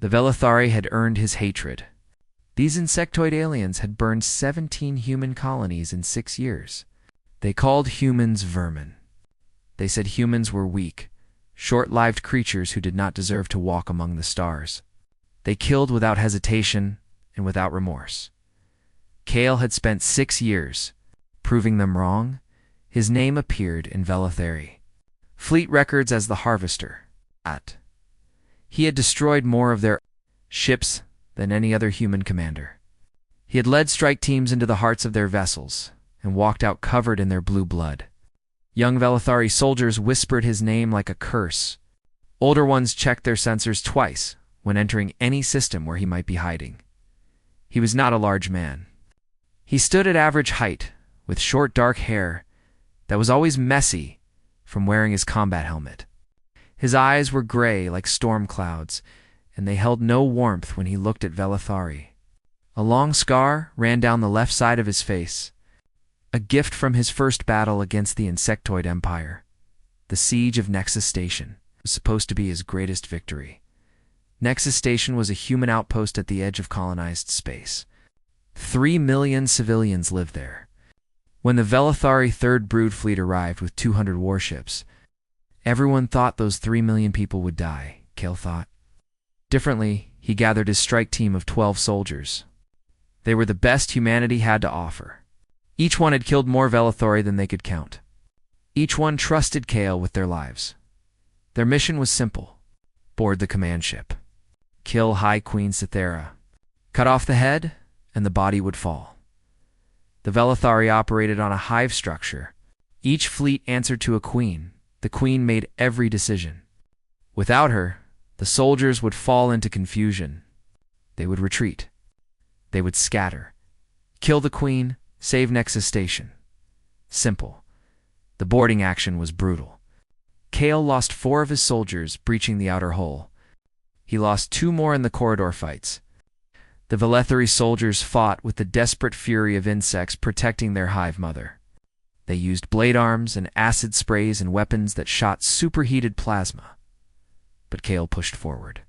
The Velithari had earned his hatred. These insectoid aliens had burned 17 human colonies in 6 years. They called humans vermin. They said humans were weak, short-lived creatures who did not deserve to walk among the stars. They killed without hesitation and without remorse. Kale had spent 6 years proving them wrong. His name appeared in Velithari fleet records as the Harvester. He had destroyed more of their ships than any other human commander. He had led strike teams into the hearts of their vessels and walked out covered in their blue blood. Young Velithari soldiers whispered his name like a curse. Older ones checked their sensors twice when entering any system where he might be hiding. He was not a large man. He stood at average height, with short dark hair that was always messy from wearing his combat helmet. His eyes were gray like storm clouds, and they held no warmth when he looked at Velithari. A long scar ran down the left side of his face, a gift from his first battle against the Insectoid Empire. The siege of Nexus Station was supposed to be his greatest victory. Nexus Station was a human outpost at the edge of colonized space. 3 million civilians lived there. When the Velithari Third Brood Fleet arrived with 200 warships, everyone thought those 3 million people would die, Kale thought. Differently, he gathered his strike team of 12 soldiers. They were the best humanity had to offer. Each one had killed more Velithari than they could count. Each one trusted Kale with their lives. Their mission was simple: board the command ship. Kill High Queen Cythera. Cut off the head, and the body would fall. The Velithari operated on a hive structure. Each fleet answered to a queen. The queen made every decision. Without her, the soldiers would fall into confusion. They would retreat. They would scatter. Kill the queen, save Nexus Station. Simple. The boarding action was brutal. Kale lost 4 of his soldiers breaching the outer hull. He lost 2 more in the corridor fights. The Velithari soldiers fought with the desperate fury of insects protecting their hive mother. They used blade arms and acid sprays and weapons that shot superheated plasma. But Kale pushed forward.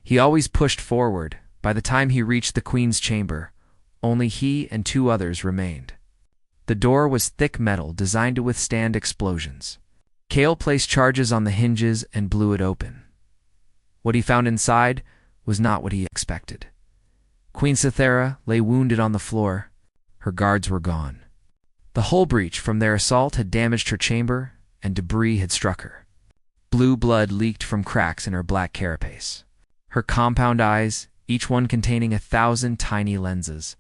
He always pushed forward. By the time he reached the queen's chamber, only he and 2 others remained. The door was thick metal designed to withstand explosions. Kale placed charges on the hinges and blew it open. What he found inside was not what he expected. Queen Cythera lay wounded on the floor. Her guards were gone. The hull breach from their assault had damaged her chamber, and debris had struck her. Blue blood leaked from cracks in her black carapace. Her compound eyes, each one containing 1,000 tiny lenses,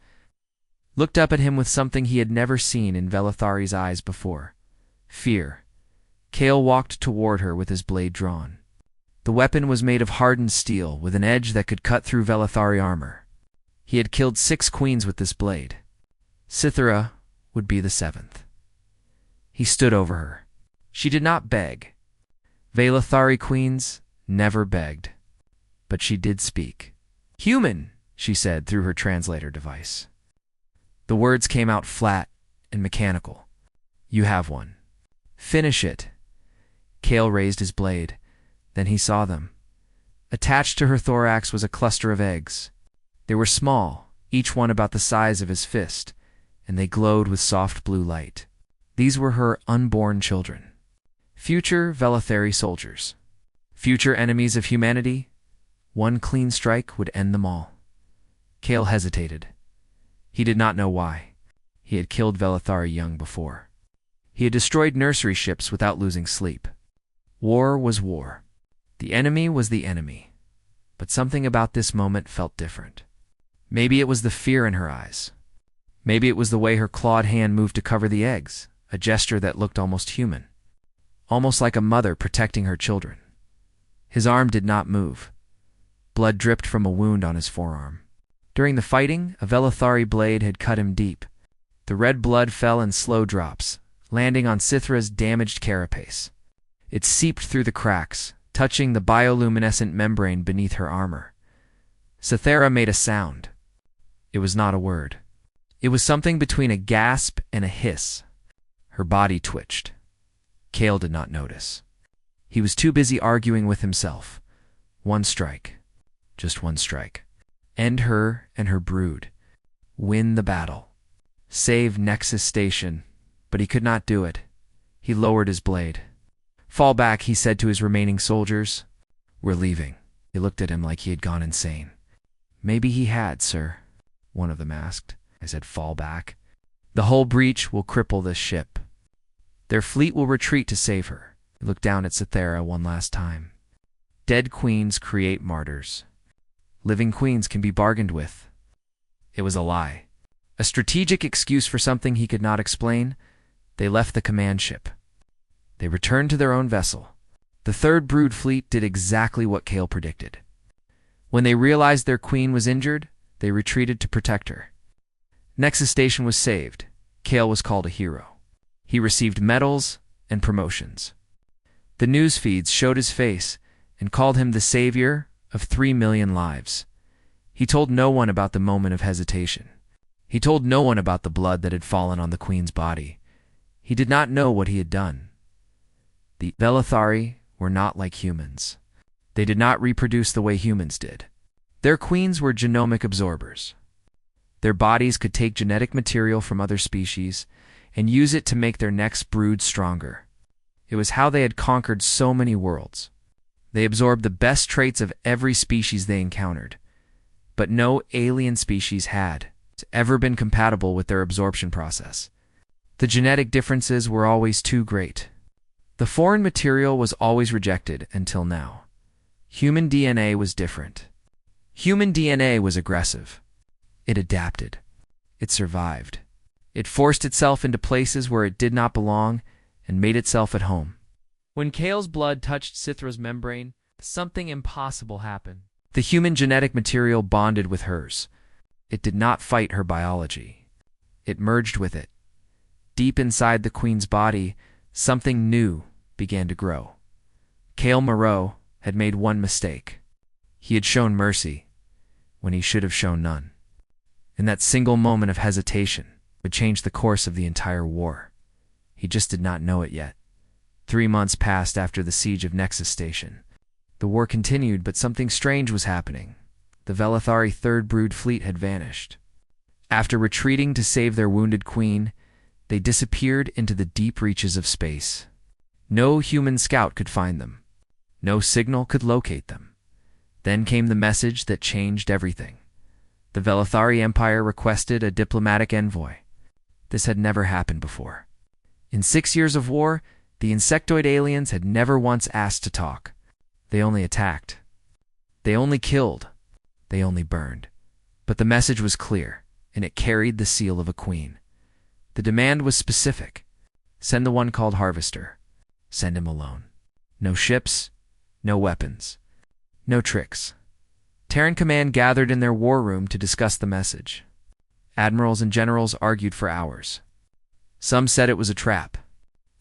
looked up at him with something he had never seen in Velithari's eyes before: fear. Kale walked toward her with his blade drawn. The weapon was made of hardened steel with an edge that could cut through Velithari armor. He had killed 6 queens with this blade. Cythera would be the 7th. He stood over her. She did not beg. Velithari queens never begged. But she did speak. "Human," she said through her translator device. The words came out flat and mechanical. "You have one. Finish it." Kale raised his blade. Then he saw them. Attached to her thorax was a cluster of eggs. They were small, each one about the size of his fist, and they glowed with soft blue light. These were her unborn children. Future Velithari soldiers. Future enemies of humanity. One clean strike would end them all. Kale hesitated. He did not know why. He had killed Velithari young before. He had destroyed nursery ships without losing sleep. War was war. The enemy was the enemy. But something about this moment felt different. Maybe it was the fear in her eyes. Maybe it was the way her clawed hand moved to cover the eggs, a gesture that looked almost human. Almost like a mother protecting her children. His arm did not move. Blood dripped from a wound on his forearm. During the fighting, a Velithari blade had cut him deep. The red blood fell in slow drops, landing on Cythera's damaged carapace. It seeped through the cracks, touching the bioluminescent membrane beneath her armor. Cythera made a sound. It was not a word. It was something between a gasp and a hiss. Her body twitched. Kale did not notice. He was too busy arguing with himself. 1 strike. Just one strike. End her and her brood. Win the battle. Save Nexus Station. But he could not do it. He lowered his blade. Fall back, he said to his remaining soldiers. We're leaving. They looked at him like he had gone insane. Maybe he had, sir, one of them asked. I said, fall back. The hull breach will cripple this ship. Their fleet will retreat to save her. He looked down at Cythera one last time. Dead queens create martyrs. Living queens can be bargained with. It was a lie. A strategic excuse for something he could not explain. They left the command ship. They returned to their own vessel. The third brood fleet did exactly what Kale predicted. When they realized their queen was injured, they retreated to protect her. Nexus Station was saved. Kale was called a hero. He received medals and promotions. The news feeds showed his face and called him the savior of 3 million lives. He told no one about the moment of hesitation. He told no one about the blood that had fallen on the queen's body. He did not know what he had done. The Velithari were not like humans. They did not reproduce the way humans did. Their queens were genomic absorbers. Their bodies could take genetic material from other species and use it to make their next brood stronger. It was how they had conquered so many worlds. They absorbed the best traits of every species they encountered, but no alien species had ever been compatible with their absorption process. The genetic differences were always too great. The foreign material was always rejected until now. Human DNA was different. Human DNA was aggressive. It adapted. It survived. It forced itself into places where it did not belong and made itself at home. When Kale's blood touched Cythera's membrane, something impossible happened. The human genetic material bonded with hers. It did not fight her biology. It merged with it. Deep inside the queen's body, something new began to grow. Kale Moreau had made one mistake. He had shown mercy when he should have shown none. In that single moment of hesitation would change the course of the entire war. He just did not know it yet. 3 months passed after the siege of Nexus Station. The war continued, but something strange was happening. The Velithari Third Brood fleet had vanished. After retreating to save their wounded queen, they disappeared into the deep reaches of space. No human scout could find them. No signal could locate them. Then came the message that changed everything. The Velithari Empire requested a diplomatic envoy. This had never happened before. In 6 years of war, the insectoid aliens had never once asked to talk. They only attacked. They only killed. They only burned. But the message was clear, and it carried the seal of a queen. The demand was specific. Send the one called Harvester. Send him alone. No ships, no weapons, no tricks. Terran Command gathered in their war room to discuss the message. Admirals and generals argued for hours. Some said it was a trap.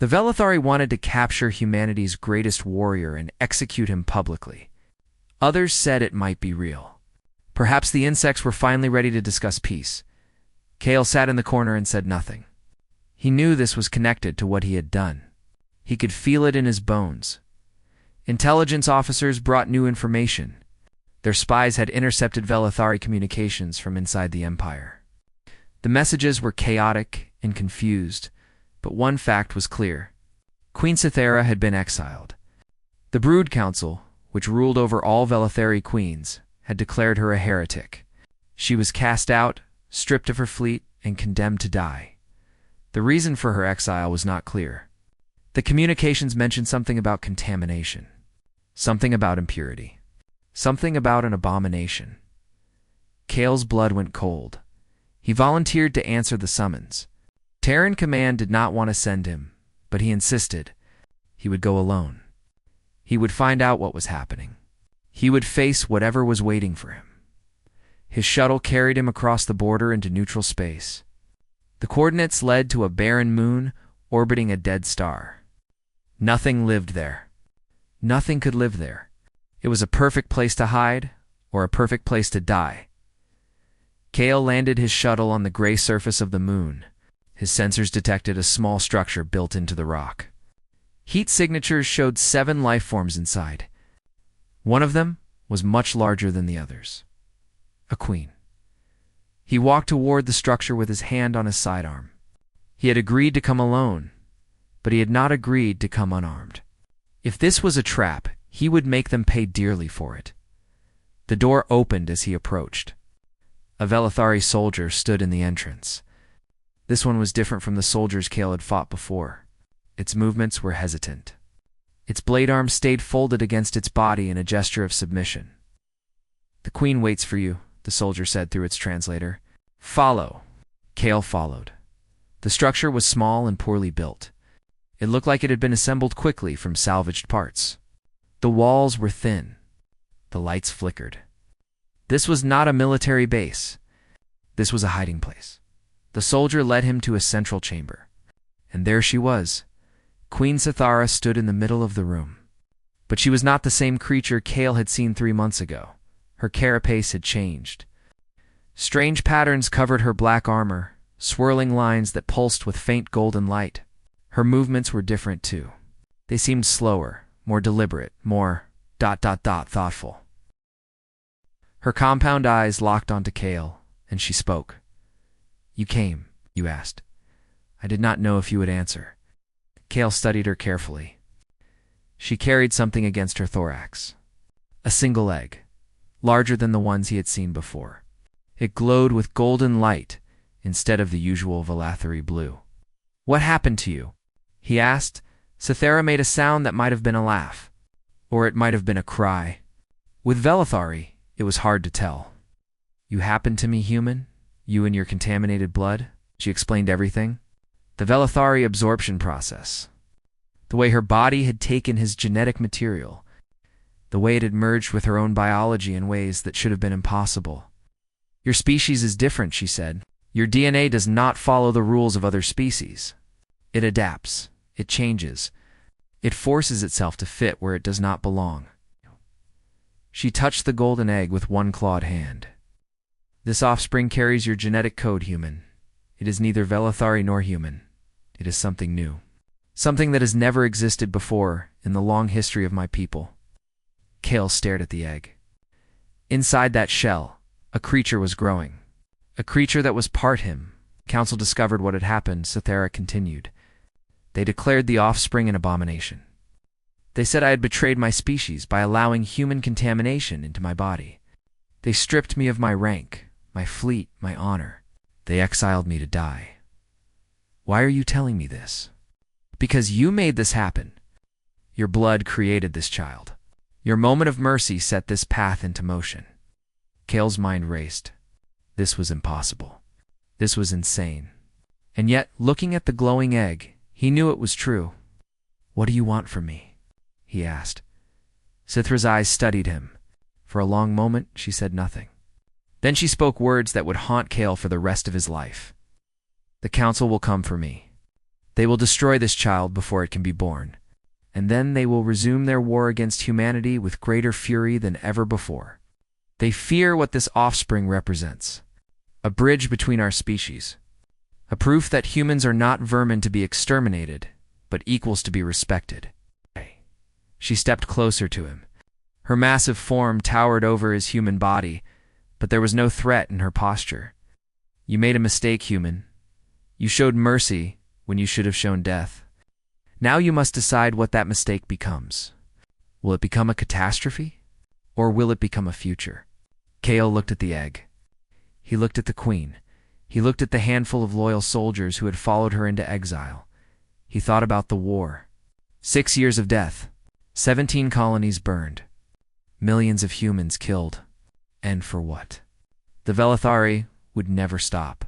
The Velithari wanted to capture humanity's greatest warrior and execute him publicly. Others said it might be real. Perhaps the insects were finally ready to discuss peace. Kale sat in the corner and said nothing. He knew this was connected to what he had done. He could feel it in his bones. Intelligence officers brought new information. Their spies had intercepted Velithari communications from inside the Empire. The messages were chaotic and confused, but one fact was clear. Queen Cythera had been exiled. The Brood Council, which ruled over all Velithari queens, had declared her a heretic. She was cast out, stripped of her fleet, and condemned to die. The reason for her exile was not clear. The communications mentioned something about contamination, something about impurity, something about an abomination. Kale's blood went cold. He volunteered to answer the summons. Terran Command did not want to send him, but he insisted. He would go alone. He would find out what was happening. He would face whatever was waiting for him. His shuttle carried him across the border into neutral space. The coordinates led to a barren moon orbiting a dead star. Nothing lived there. Nothing could live there. It was a perfect place to hide or a perfect place to die. Kale landed his shuttle on the gray surface of the moon. His sensors detected a small structure built into the rock. Heat signatures showed 7 life forms inside. One of them was much larger than the others. A queen. He walked toward the structure with his hand on his sidearm. He had agreed to come alone, but he had not agreed to come unarmed. If this was a trap, he would make them pay dearly for it. The door opened as he approached. A Velethari soldier stood in the entrance. This one was different from the soldiers Kale had fought before. Its movements were hesitant. Its blade arm stayed folded against its body in a gesture of submission. "The queen waits for you," the soldier said through its translator. "Follow." Kale followed. The structure was small and poorly built. It looked like it had been assembled quickly from salvaged parts. The walls were thin. The lights flickered. This was not a military base. This was a hiding place. The soldier led him to a central chamber. And there she was. Queen Sithara stood in the middle of the room. But she was not the same creature Kale had seen 3 months ago. Her carapace had changed. Strange patterns covered her black armor, swirling lines that pulsed with faint golden light. Her movements were different too. They seemed slower, more deliberate, more ... thoughtful. Her compound eyes locked onto Kale, and she spoke. "You came, you asked. I did not know if you would answer." Kale studied her carefully. She carried something against her thorax. A single egg, larger than the ones he had seen before. It glowed with golden light instead of the usual Velethari blue. "What happened to you?" he asked. Sithara made a sound that might have been a laugh, or it might have been a cry. With Velethari, it was hard to tell. "You happened to me, human? You and your contaminated blood?" She explained everything. The Velethari absorption process. The way her body had taken his genetic material. The way it had merged with her own biology in ways that should have been impossible. "Your species is different," she said. "Your DNA does not follow the rules of other species. It adapts. It changes. It forces itself to fit where it does not belong." She touched the golden egg with one clawed hand. "This offspring carries your genetic code, human. It is neither Velethari nor human. It is something new. Something that has never existed before in the long history of my people." Kale stared at the egg. Inside that shell, a creature was growing. A creature that was part him. Council discovered what had happened, Sithara continued. "They declared the offspring an abomination. They said I had betrayed my species by allowing human contamination into my body. They stripped me of my rank, my fleet, my honor. They exiled me to die. Why are you telling me this? Because you made this happen. Your blood created this child. Your moment of mercy set this path into motion." Kale's mind raced. This was impossible. This was insane. And yet, looking at the glowing egg, he knew it was true. "What do you want from me?" he asked. Sithra's eyes studied him. For a long moment, she said nothing. Then she spoke words that would haunt Kale for the rest of his life. "The council will come for me. They will destroy this child before it can be born. And then they will resume their war against humanity with greater fury than ever before. They fear what this offspring represents. A bridge between our species. A proof that humans are not vermin to be exterminated, but equals to be respected." She stepped closer to him. Her massive form towered over his human body, but there was no threat in her posture. "You made a mistake, human. You showed mercy when you should have shown death. Now you must decide what that mistake becomes. Will it become a catastrophe? Or will it become a future?" Kale looked at the egg. He looked at the queen. He looked at the handful of loyal soldiers who had followed her into exile. He thought about the war. 6 years of death. 17 colonies burned. Millions of humans killed. And for what? The Velethari would never stop.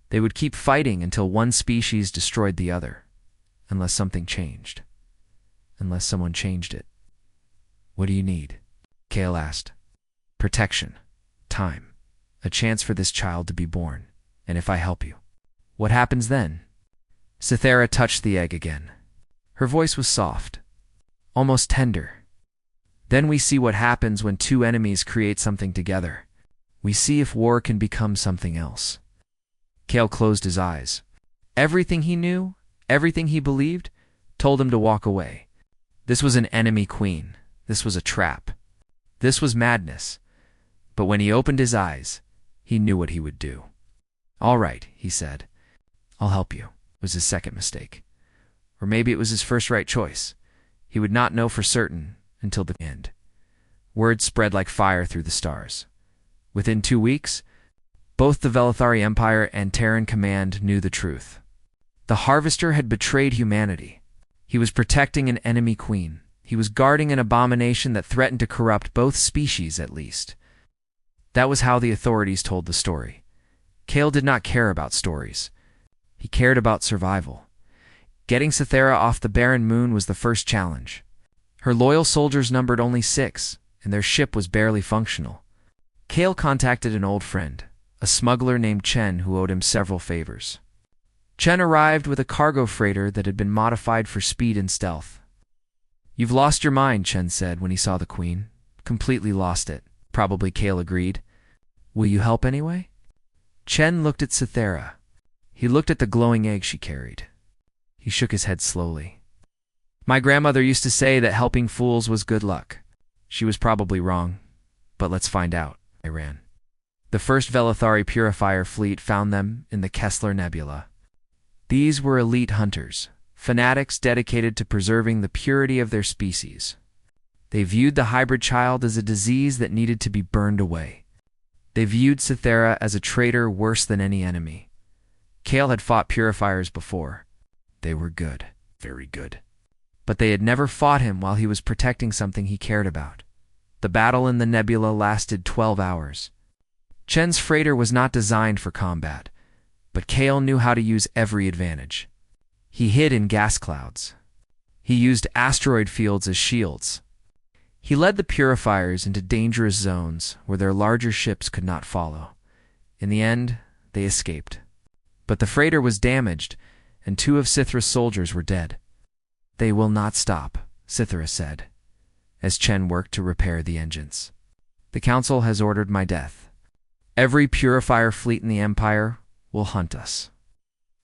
They would keep fighting until one species destroyed the other. Unless something changed. Unless someone changed it. "What do you need?" Kale asked. "Protection. Time. A chance for this child to be born. And if I help you." "What happens then?" Sithara touched the egg again. Her voice was soft. Almost tender. "Then we see what happens when two enemies create something together. We see if war can become something else." Kale closed his eyes. Everything he knew, everything he believed, told him to walk away. This was an enemy queen. This was a trap. This was madness. But when he opened his eyes, he knew what he would do. "All right," he said. "I'll help you," was his second mistake. Or maybe it was his first right choice. He would not know for certain until the end. Word spread like fire through the stars. Within 2 weeks, both the Velithari Empire and Terran Command knew the truth. The Harvester had betrayed humanity. He was protecting an enemy queen. He was guarding an abomination that threatened to corrupt both species at least. That was how the authorities told the story. Kale did not care about stories. He cared about survival. Getting Cythera off the barren moon was the first challenge. Her loyal soldiers numbered only 6, and their ship was barely functional. Kale contacted an old friend, a smuggler named Chen who owed him several favors. Chen arrived with a cargo freighter that had been modified for speed and stealth. "You've lost your mind," Chen said when he saw the queen. "Completely lost it," probably Kale agreed. "Will you help anyway?" Chen looked at Cythera. He looked at the glowing egg she carried. He shook his head slowly. "My grandmother used to say that helping fools was good luck. She was probably wrong, but let's find out." I ran. The first Velithari Purifier fleet found them in the Kessler Nebula. These were elite hunters, fanatics dedicated to preserving the purity of their species. They viewed the hybrid child as a disease that needed to be burned away. They viewed Cythera as a traitor worse than any enemy. Kale had fought purifiers before. They were good, very good. But they had never fought him while he was protecting something he cared about. The battle in the nebula lasted 12 hours. Chen's freighter was not designed for combat, but Kale knew how to use every advantage. He hid in gas clouds. He used asteroid fields as shields. He led the purifiers into dangerous zones where their larger ships could not follow. In the end, they escaped. But the freighter was damaged, and 2 of Cythera's soldiers were dead. "They will not stop," Cythera said, as Chen worked to repair the engines. "The Council has ordered my death. Every purifier fleet in the Empire will hunt us."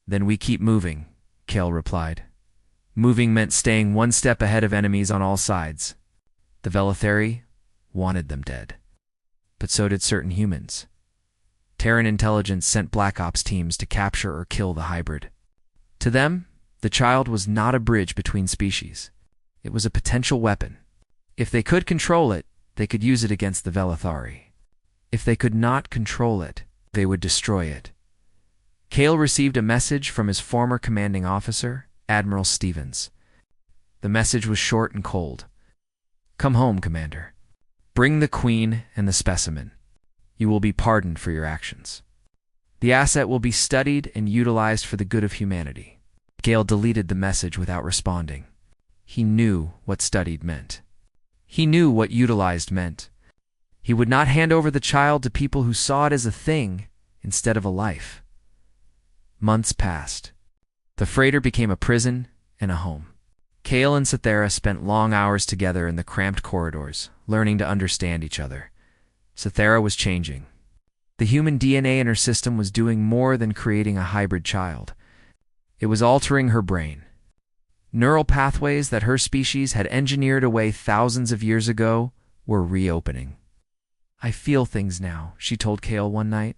"Then we keep moving," Kale replied. Moving meant staying 1 step ahead of enemies on all sides. The Velithari wanted them dead. But so did certain humans. Terran intelligence sent Black Ops teams to capture or kill the hybrid. To them, the child was not a bridge between species. It was a potential weapon. If they could control it, they could use it against the Velithari. If they could not control it, they would destroy it. Kale received a message from his former commanding officer, Admiral Stevens. The message was short and cold. "Come home, Commander. Bring the Queen and the specimen. You will be pardoned for your actions. The asset will be studied and utilized for the good of humanity." Gale deleted the message without responding. He knew what studied meant. He knew what utilized meant. He would not hand over the child to people who saw it as a thing instead of a life. Months passed. The freighter became a prison and a home. Kale and Cythera spent long hours together in the cramped corridors, learning to understand each other. Cythera was changing. The human DNA in her system was doing more than creating a hybrid child. It was altering her brain. Neural pathways that her species had engineered away thousands of years ago were reopening. "I feel things now," she told Kale one night.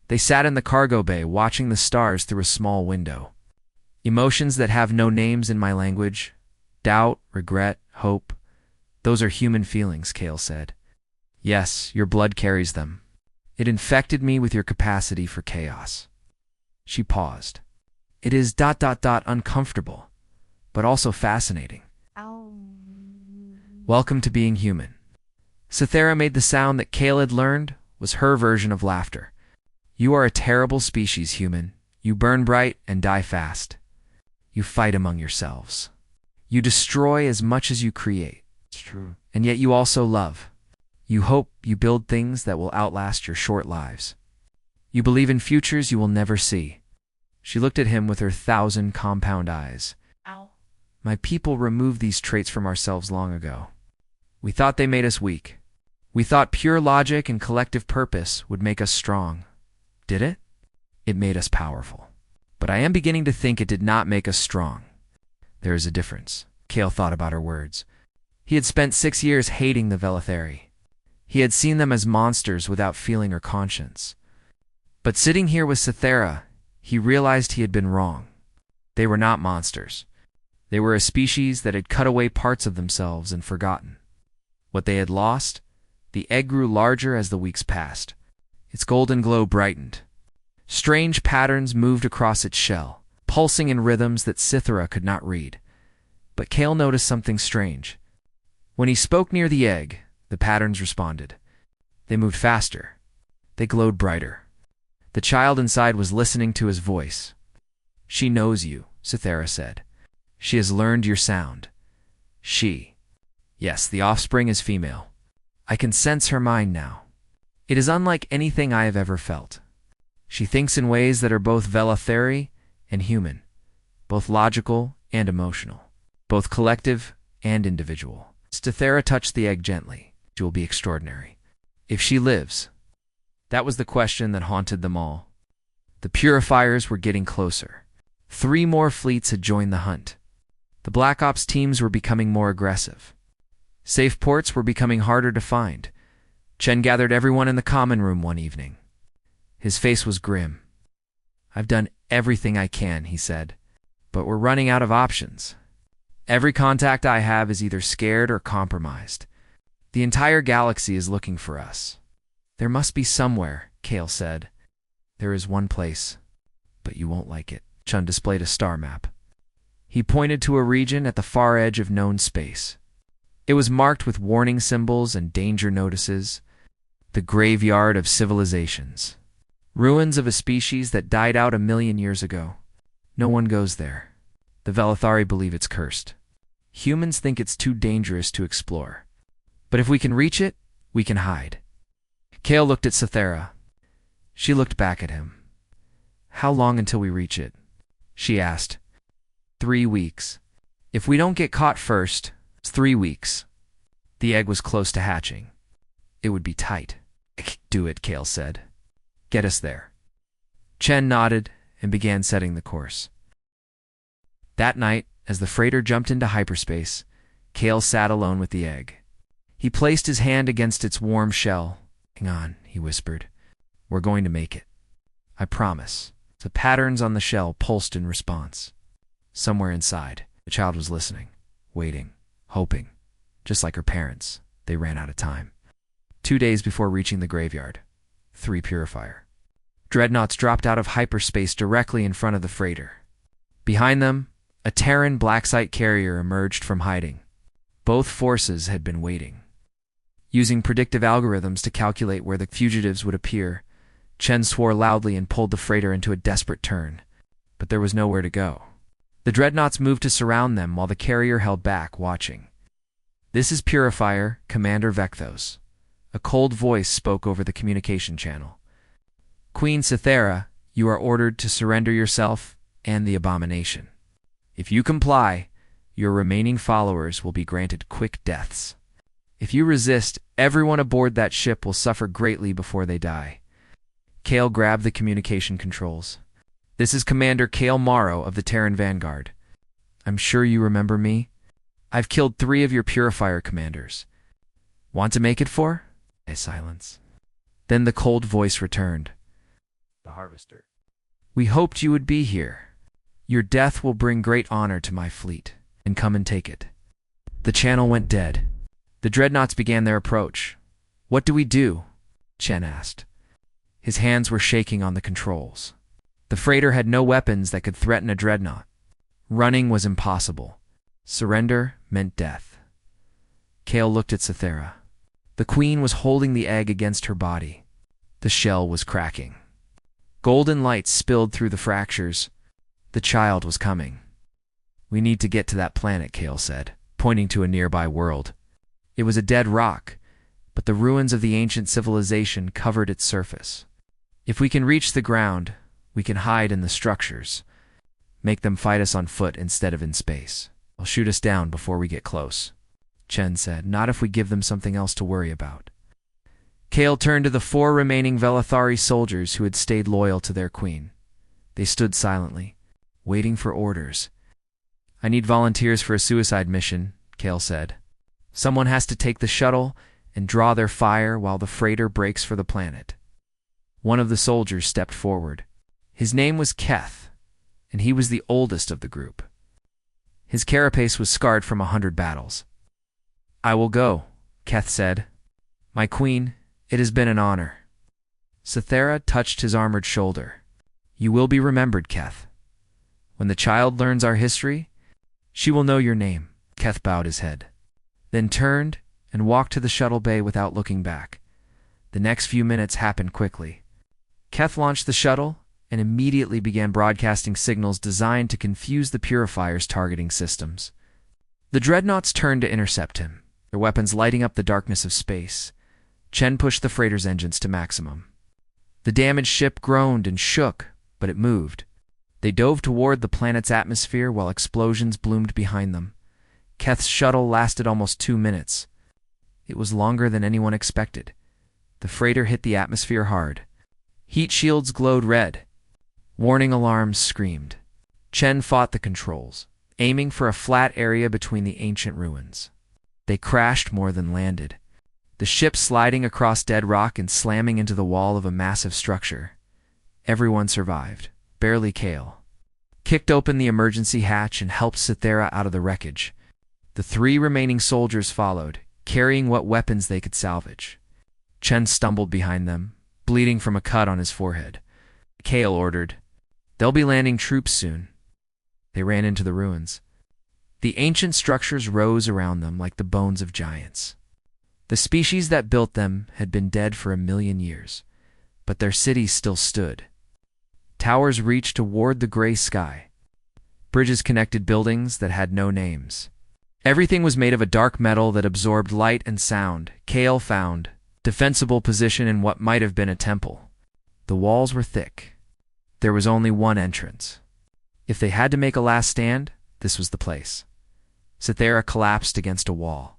They sat in the cargo bay watching the stars through a small window. "Emotions that have no names in my language. Doubt, regret, hope. Those are human feelings," Kale said. "Yes, your blood carries them. It infected me with your capacity for chaos." She paused. "It is uncomfortable, but also fascinating." Ow. "Welcome to being human." Cythera made the sound that Kale had learned was her version of laughter. "You are a terrible species, human. You burn bright and die fast. You fight among yourselves. You destroy as much as you create. It's true. And yet you also love. You hope, you build things that will outlast your short lives. You believe in futures you will never see." She looked at him with her 1,000 compound eyes. Ow. "My people removed these traits from ourselves long ago. We thought they made us weak. We thought pure logic and collective purpose would make us strong. Did it? It made us powerful. But I am beginning to think it did not make us strong. There is a difference." Kale thought about her words. He had spent 6 years hating the Velithari. He had seen them as monsters without feeling or conscience. But sitting here with Cythera, he realized he had been wrong. They were not monsters. They were a species that had cut away parts of themselves and forgotten. What they had lost, the egg grew larger as the weeks passed. Its golden glow brightened. Strange patterns moved across its shell, pulsing in rhythms that Cythera could not read. But Cale noticed something strange. When he spoke near the egg, the patterns responded. They moved faster. They glowed brighter. The child inside was listening to his voice. "She knows you," Cythera said. "She has learned your sound." She. Yes, the offspring is female. I can sense her mind now. It is unlike anything I have ever felt. She thinks in ways that are both voluntary and human, both logical and emotional, both collective and individual. Cythera touched the egg gently. She will be extraordinary. If she lives. That was the question that haunted them all. The purifiers were getting closer. 3 more fleets had joined the hunt. The Black Ops teams were becoming more aggressive. Safe ports were becoming harder to find. Chen gathered everyone in the common room one evening. His face was grim. "I've done everything I can," he said, "but we're running out of options. Every contact I have is either scared or compromised. The entire galaxy is looking for us." "There must be somewhere," Cale said. "There is one place, but you won't like it." Chen displayed a star map. He pointed to a region at the far edge of known space. It was marked with warning symbols and danger notices. The graveyard of civilizations. Ruins of a species that died out 1,000,000 years ago. No one goes there. The Velithari believe it's cursed. Humans think it's too dangerous to explore. But if we can reach it, we can hide. Cale looked at Cythera. She looked back at him. "How long until we reach it?" she asked. 3 weeks. If we don't get caught first, it's 3 weeks. The egg was close to hatching. It would be tight. "Do it," Cale said. "Get us there." Chen nodded and began setting the course. That night, as the freighter jumped into hyperspace, Cale sat alone with the egg. He placed his hand against its warm shell. "Hang on," he whispered. "We're going to make it. I promise." The patterns on the shell pulsed in response. Somewhere inside, the child was listening, waiting, hoping. Just like her parents, they ran out of time. 2 days before reaching the graveyard, 3 purifier dreadnoughts dropped out of hyperspace directly in front of the freighter. Behind them, a Terran blacksite carrier emerged from hiding. Both forces had been waiting. Using predictive algorithms to calculate where the fugitives would appear, Chen swore loudly and pulled the freighter into a desperate turn. But there was nowhere to go. The dreadnoughts moved to surround them while the carrier held back, watching. "This is Purifier, Commander Vecthos." A cold voice spoke over the communication channel. "Queen Cythera, you are ordered to surrender yourself and the abomination. If you comply, your remaining followers will be granted quick deaths. If you resist, everyone aboard that ship will suffer greatly before they die." Cale grabbed the communication controls. "This is Commander Cale Morrow of the Terran Vanguard. I'm sure you remember me. I've killed 3 of your Purifier commanders. Want to make it for?" A silence. Then the cold voice returned. "The Harvester. We hoped you would be here. Your death will bring great honor to my fleet, and come and take it." The channel went dead. The dreadnoughts began their approach. "What do we do?" Chen asked. His hands were shaking on the controls. The freighter had no weapons that could threaten a dreadnought. Running was impossible. Surrender meant death. Cale looked at Cythera. The queen was holding the egg against her body. The shell was cracking. Golden light spilled through the fractures. The child was coming. "We need to get to that planet," Cale said, pointing to a nearby world. It was a dead rock, but the ruins of the ancient civilization covered its surface. If we can reach the ground, we can hide in the structures. Make them fight us on foot instead of in space. They'll shoot us down before we get close. Chen said, "Not if we give them something else to worry about." Cale turned to the 4 remaining Velithari soldiers who had stayed loyal to their queen. They stood silently, waiting for orders. "I need volunteers for a suicide mission," Cale said. "Someone has to take the shuttle and draw their fire while the freighter breaks for the planet. One of the soldiers stepped forward. His name was Keth, and he was the oldest of the group. His carapace was scarred from 100 battles. "I will go," Keth said. "My queen, it has been an honor." Cythera touched his armored shoulder. "You will be remembered, Keth. When the child learns our history, she will know your name." Keth bowed his head, then turned and walked to the shuttle bay without looking back. The next few minutes happened quickly. Keth launched the shuttle and immediately began broadcasting signals designed to confuse the Purifier's targeting systems. The dreadnoughts turned to intercept him, their weapons lighting up the darkness of space. Chen pushed the freighter's engines to maximum. The damaged ship groaned and shook, but it moved. They dove toward the planet's atmosphere while explosions bloomed behind them. Keth's shuttle lasted almost 2 minutes. It was longer than anyone expected. The freighter hit the atmosphere hard. Heat shields glowed red. Warning alarms screamed. Chen fought the controls, aiming for a flat area between the ancient ruins. They crashed more than landed, the ship sliding across dead rock and slamming into the wall of a massive structure. Everyone survived, barely Kale. Kicked open the emergency hatch and helped Cythera out of the wreckage. The 3 remaining soldiers followed, carrying what weapons they could salvage. Chen stumbled behind them, bleeding from a cut on his forehead. Kale ordered, "They'll be landing troops soon." They ran into the ruins. The ancient structures rose around them like the bones of giants. The species that built them had been dead for 1,000,000 years, but their cities still stood. Towers reached toward the gray sky. Bridges connected buildings that had no names. Everything was made of a dark metal that absorbed light and sound. Kale found defensible position in what might have been a temple. The walls were thick. There was only one entrance. If they had to make a last stand, this was the place. Cythera collapsed against a wall.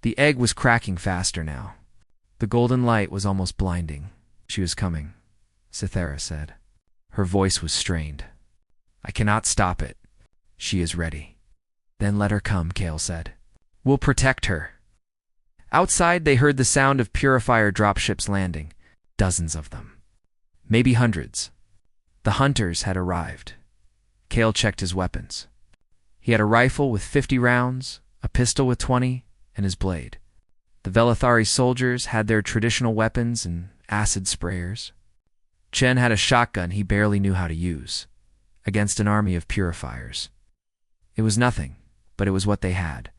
The egg was cracking faster now. The golden light was almost blinding. "She was coming," Cythera said. Her voice was strained. "I cannot stop it. She is ready." "Then let her come," Kale said. "We'll protect her." Outside, they heard the sound of Purifier dropships landing, dozens of them. Maybe hundreds. The hunters had arrived. Kale checked his weapons. He had a rifle with 50 rounds, a pistol with 20, and his blade. The Velithari soldiers had their traditional weapons and acid sprayers. Chen had a shotgun he barely knew how to use, against an army of purifiers. It was nothing, but it was what they had.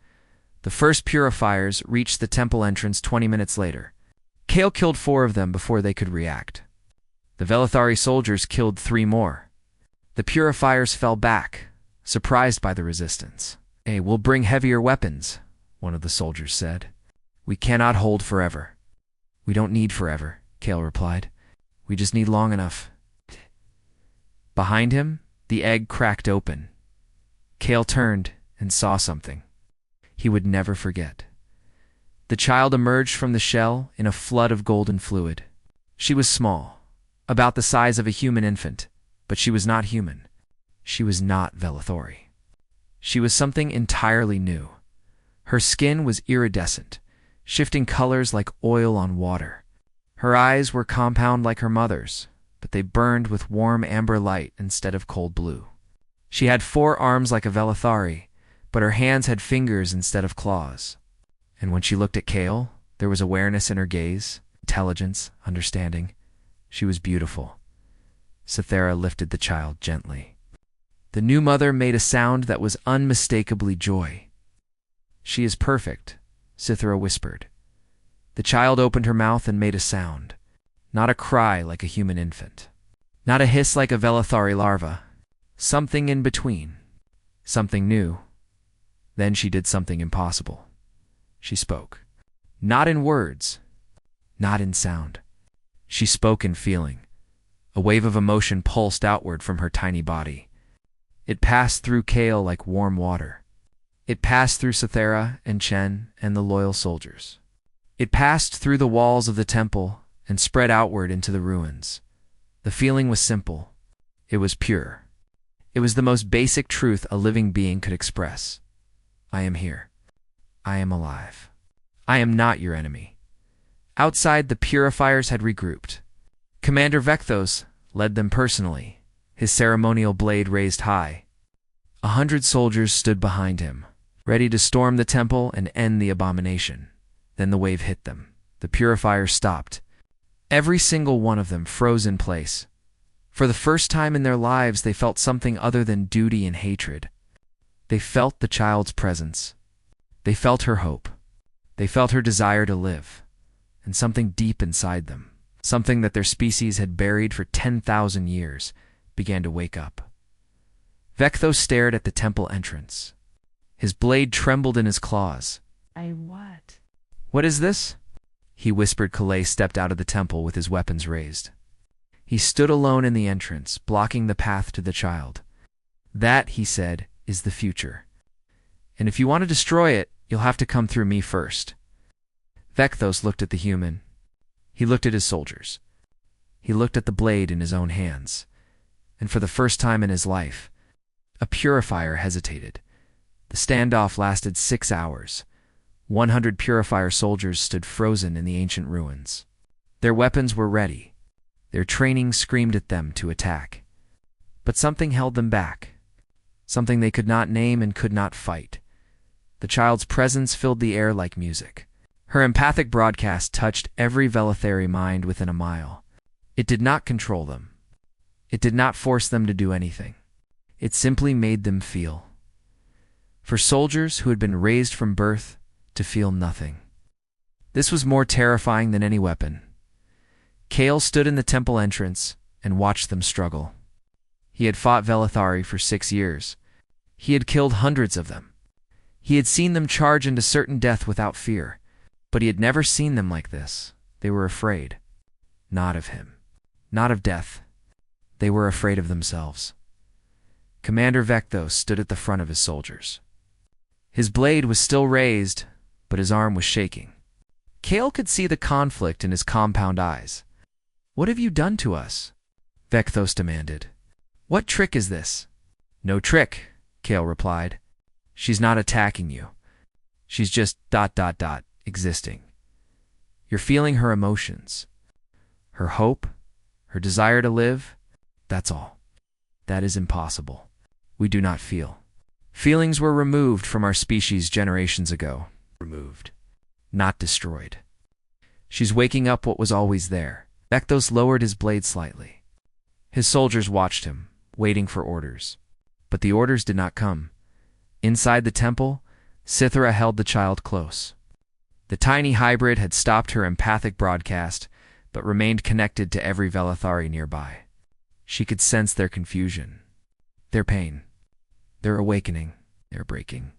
The first purifiers reached the temple entrance 20 minutes later. Kale killed 4 of them before they could react. The Velithari soldiers killed 3 more. The purifiers fell back, surprised by the resistance. "Hey, we'll bring heavier weapons," one of the soldiers said. "We cannot hold forever." "We don't need forever," Kale replied. "We just need long enough." Behind him, the egg cracked open. Kale turned and saw something he would never forget. The child emerged from the shell in a flood of golden fluid. She was small, about the size of a human infant, but she was not human. She was not Velithori. She was something entirely new. Her skin was iridescent, shifting colors like oil on water. Her eyes were compound like her mother's, but they burned with warm amber light instead of cold blue. She had 4 arms like a Velithari, but her hands had fingers instead of claws. And when she looked at Kale, there was awareness in her gaze, intelligence, understanding. She was beautiful. Cythera lifted the child gently. The new mother made a sound that was unmistakably joy. "She is perfect," Cythera whispered. The child opened her mouth and made a sound. Not a cry like a human infant. Not a hiss like a Velithari larva. Something in between. Something new. Then she did something impossible. She spoke. Not in words. Not in sound. She spoke in feeling. A wave of emotion pulsed outward from her tiny body. It passed through Kale like warm water. It passed through Cythera and Chen and the loyal soldiers. It passed through the walls of the temple and spread outward into the ruins. The feeling was simple. It was pure. It was the most basic truth a living being could express. I am here. I am alive. I am not your enemy. Outside, the purifiers had regrouped. Commander Vecthos led them personally, his ceremonial blade raised high. 100 soldiers stood behind him, ready to storm the temple and end the abomination. Then the wave hit them. The purifiers stopped. Every single one of them froze in place. For the first time in their lives, they felt something other than duty and hatred. They felt the child's presence. They felt her hope. They felt her desire to live. And something deep inside them, something that their species had buried for 10,000 years, began to wake up. Vecthos stared at the temple entrance. His blade trembled in his claws. What? "What is this?" he whispered. Calais stepped out of the temple with his weapons raised. He stood alone in the entrance, blocking the path to the child. "That," he said, "is the future. And if you want to destroy it, you'll have to come through me first." Vecthos looked at the human. He looked at his soldiers. He looked at the blade in his own hands. And for the first time in his life, a purifier hesitated. The standoff lasted 6 hours. 100 purifier soldiers stood frozen in the ancient ruins. Their weapons were ready. Their training screamed at them to attack. But something held them back. Something they could not name and could not fight. The child's presence filled the air like music. Her empathic broadcast touched every Velethari mind within a mile. It did not control them. It did not force them to do anything. It simply made them feel. For soldiers who had been raised from birth to feel nothing, this was more terrifying than any weapon. Kale stood in the temple entrance and watched them struggle. He had fought Velethari for 6 years. He had killed hundreds of them. He had seen them charge into certain death without fear. But he had never seen them like this. They were afraid. Not of him. Not of death. They were afraid of themselves. Commander Vecthos stood at the front of his soldiers. His blade was still raised, but his arm was shaking. Kale could see the conflict in his compound eyes. "What have you done to us?" Vecthos demanded. "What trick is this?" "No trick," Kale replied. "She's not attacking you. She's just ... existing. You're feeling her emotions. Her hope, her desire to live, that's all. That is impossible. We do not feel. Feelings were removed from our species generations ago. Removed. Not destroyed. She's waking up what was always there." Vecthos lowered his blade slightly. His soldiers watched him, waiting for orders. But the orders did not come. Inside the temple, Cythera held the child close. The tiny hybrid had stopped her empathic broadcast, but remained connected to every Velethari nearby. She could sense their confusion, their pain, their awakening, their breaking,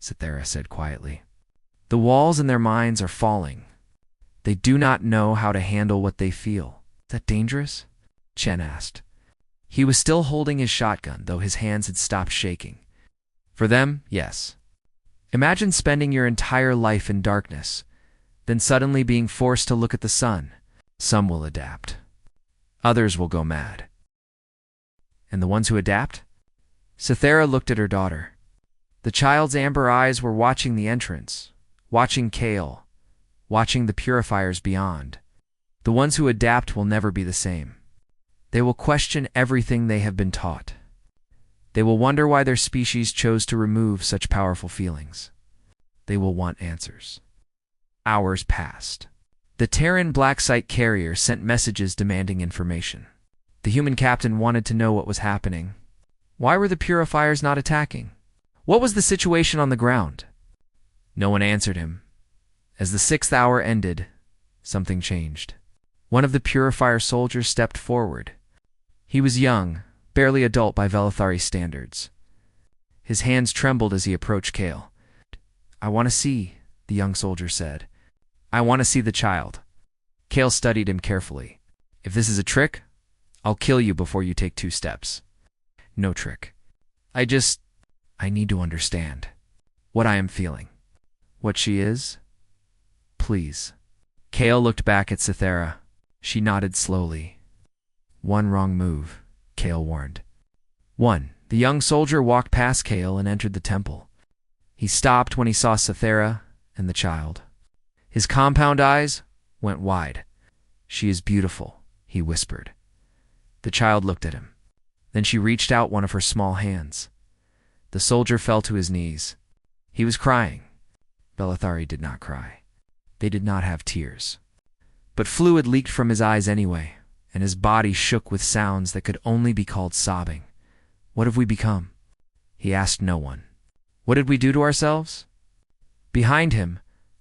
Cythera said quietly. "The walls in their minds are falling. They do not know how to handle what they feel." "Is that dangerous?" Chen asked. He was still holding his shotgun, though his hands had stopped shaking. "For them, yes. Imagine spending your entire life in darkness, then suddenly being forced to look at the sun. Some will adapt. Others will go mad." "And the ones who adapt?" Cythera looked at her daughter. The child's amber eyes were watching the entrance, watching Kale, watching the purifiers beyond. "The ones who adapt will never be the same. They will question everything they have been taught. They will wonder why their species chose to remove such powerful feelings. They will want answers." Hours passed. The Terran Black Site carrier sent messages demanding information. The human captain wanted to know what was happening. Why were the purifiers not attacking? What was the situation on the ground? No one answered him. As the 6th hour ended, something changed. One of the purifier soldiers stepped forward. He was young, barely adult by Velethari standards. His hands trembled as he approached Kale. "I want to see," the young soldier said. "I want to see the child." Kale studied him carefully. "If this is a trick, I'll kill you before you take 2 steps. No trick. I need to understand what I am feeling. What she is? Please." Kale looked back at Cythera. She nodded slowly. "One wrong move," Kale warned. 1. The young soldier walked past Kale and entered the temple. He stopped when he saw Cythera and the child. His compound eyes went wide. "She is beautiful," he whispered. The child looked at him. Then she reached out one of her small hands. The soldier fell to his knees. He was crying. Bellathari did not cry. They did not have tears. But fluid leaked from his eyes anyway, and his body shook with sounds that could only be called sobbing. "What have we become?" He asked no one. "What did we do to ourselves?" Behind him,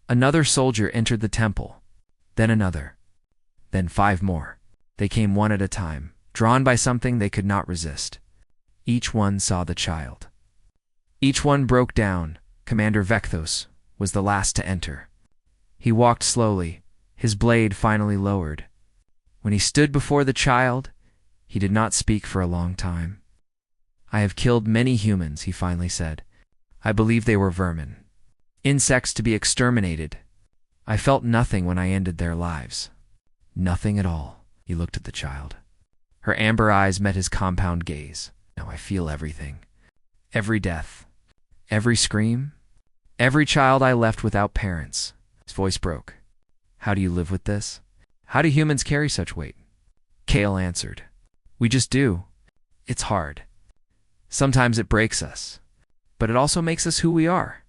another soldier entered the temple, then another, then 5 more. They came one at a time, drawn by something they could not resist. Each one saw the child. Each one broke down. Commander Vecthos was the last to enter. He walked slowly, his blade finally lowered. When he stood before the child, he did not speak for a long time. "I have killed many humans," he finally said. "I believe they were vermin. Insects to be exterminated. I felt nothing when I ended their lives. Nothing at all." He looked at the child. Her amber eyes met his compound gaze. "Now I feel everything. Every death. Every scream. Every child I left without parents." His voice broke. "How do you live with this? How do humans carry such weight?" Kale answered. "We just do. It's hard. Sometimes it breaks us, but it also makes us who we are."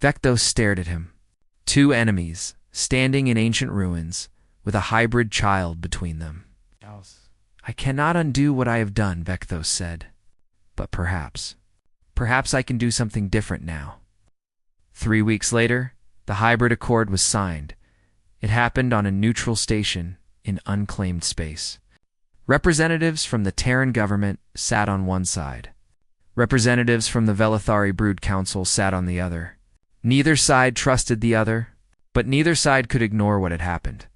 Vecthos stared at him. 2 enemies, standing in ancient ruins, with a hybrid child between them. "I cannot undo what I have done," Vecthos said. "But perhaps I can do something different now." 3 weeks later, the hybrid accord was signed. It happened on a neutral station in unclaimed space. Representatives from the Terran government sat on one side. Representatives from the Velathari Brood Council sat on the other. Neither side trusted the other, but neither side could ignore what had happened.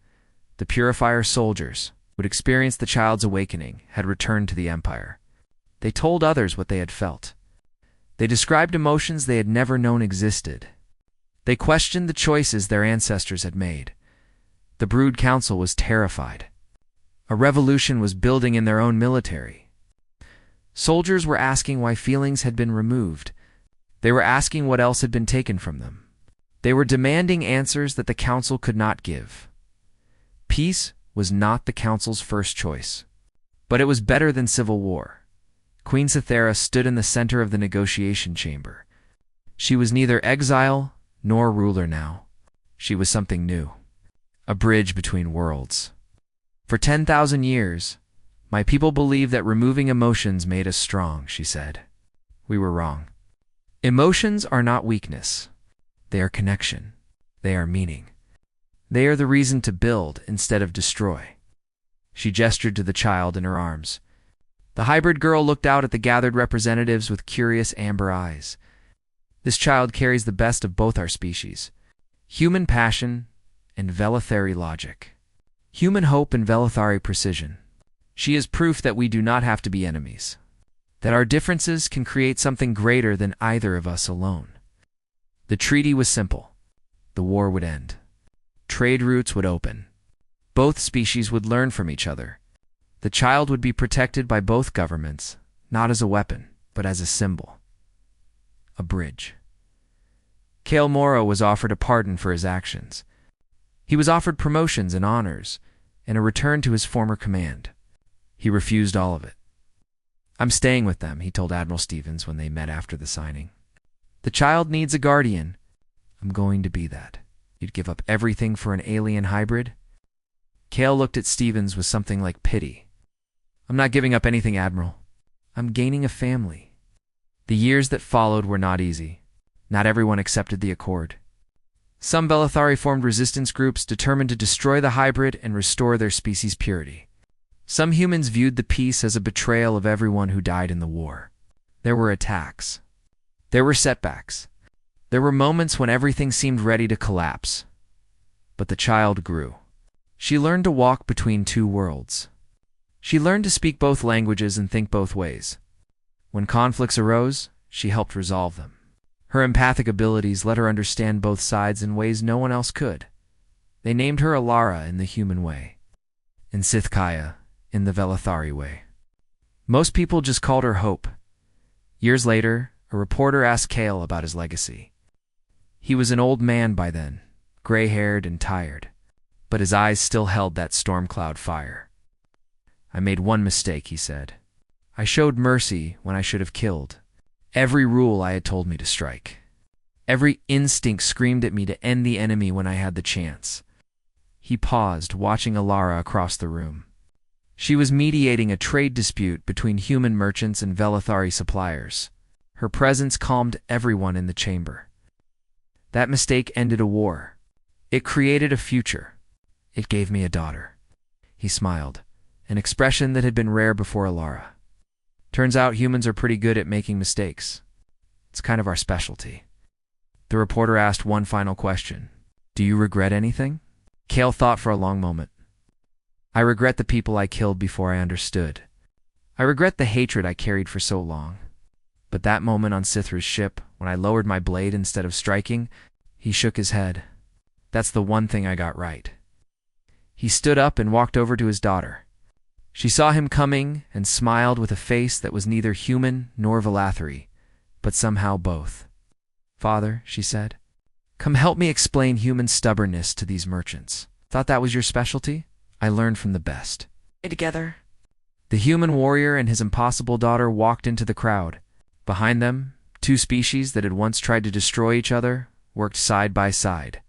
The Purifier soldiers, who had experienced the child's awakening, had returned to the Empire. They told others what they had felt. They described emotions they had never known existed. They questioned the choices their ancestors had made. The Brood Council was terrified. A revolution was building in their own military. Soldiers were asking why feelings had been removed. They were asking what else had been taken from them. They were demanding answers that the Council could not give. Peace was not the Council's first choice, but it was better than civil war. Queen Cythera stood in the center of the negotiation chamber. She was neither exile nor ruler now. She was something new, a bridge between worlds. "For 10,000 years, my people believed that removing emotions made us strong," she said. "We were wrong. Emotions are not weakness. They are connection. They are meaning. They are the reason to build instead of destroy." She gestured to the child in her arms. The hybrid girl looked out at the gathered representatives with curious amber eyes. "This child carries the best of both our species. Human passion and Velathari logic. Human hope and Velathari precision. She is proof that we do not have to be enemies. That our differences can create something greater than either of us alone." The treaty was simple. The war would end. Trade routes would open. Both species would learn from each other. The child would be protected by both governments, not as a weapon, but as a symbol. A bridge. Kale Moro was offered a pardon for his actions. He was offered promotions and honors, and a return to his former command. He refused all of it. "I'm staying with them," he told Admiral Stevens when they met after the signing. "The child needs a guardian. I'm going to be that." "You'd give up everything for an alien hybrid?" Kale looked at Stevens with something like pity. "I'm not giving up anything, Admiral. I'm gaining a family." The years that followed were not easy. Not everyone accepted the accord. Some Velathari formed resistance groups determined to destroy the hybrid and restore their species' purity. Some humans viewed the peace as a betrayal of everyone who died in the war. There were attacks. There were setbacks. There were moments when everything seemed ready to collapse. But the child grew. She learned to walk between 2 worlds. She learned to speak both languages and think both ways. When conflicts arose, she helped resolve them. Her empathic abilities let her understand both sides in ways no one else could. They named her Alara in the human way, and Sithkaya in the Velathari way. Most people just called her Hope. Years later, a reporter asked Kale about his legacy. He was an old man by then, gray-haired and tired. but his eyes still held that storm cloud fire. "I made one mistake," he said. "I showed mercy when I should have killed. Every rule I had told me to strike. Every instinct screamed at me to end the enemy when I had the chance." He paused, watching Alara across the room. She was mediating a trade dispute between human merchants and Velithari suppliers. Her presence calmed everyone in the chamber. "That mistake ended a war. It created a future. It gave me a daughter." He smiled, an expression that had been rare before Alara. "Turns out humans are pretty good at making mistakes. It's kind of our specialty." The reporter asked one final question. "Do you regret anything?" Kale thought for a long moment. "I regret the people I killed before I understood. I regret the hatred I carried for so long. But that moment on Sithra's ship, when I lowered my blade instead of striking," he shook his head. "That's the one thing I got right." He stood up and walked over to his daughter. She saw him coming and smiled with a face that was neither human nor Velithari, but somehow both. "Father," she said, "come help me explain human stubbornness to these merchants. Thought that was your specialty? I learned from the best." Together. The human warrior and his impossible daughter walked into the crowd. Behind them, two species that had once tried to destroy each other worked side by side.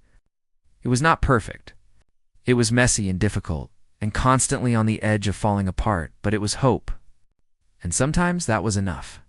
It was not perfect. It was messy and difficult, and constantly on the edge of falling apart, but it was hope. And sometimes that was enough.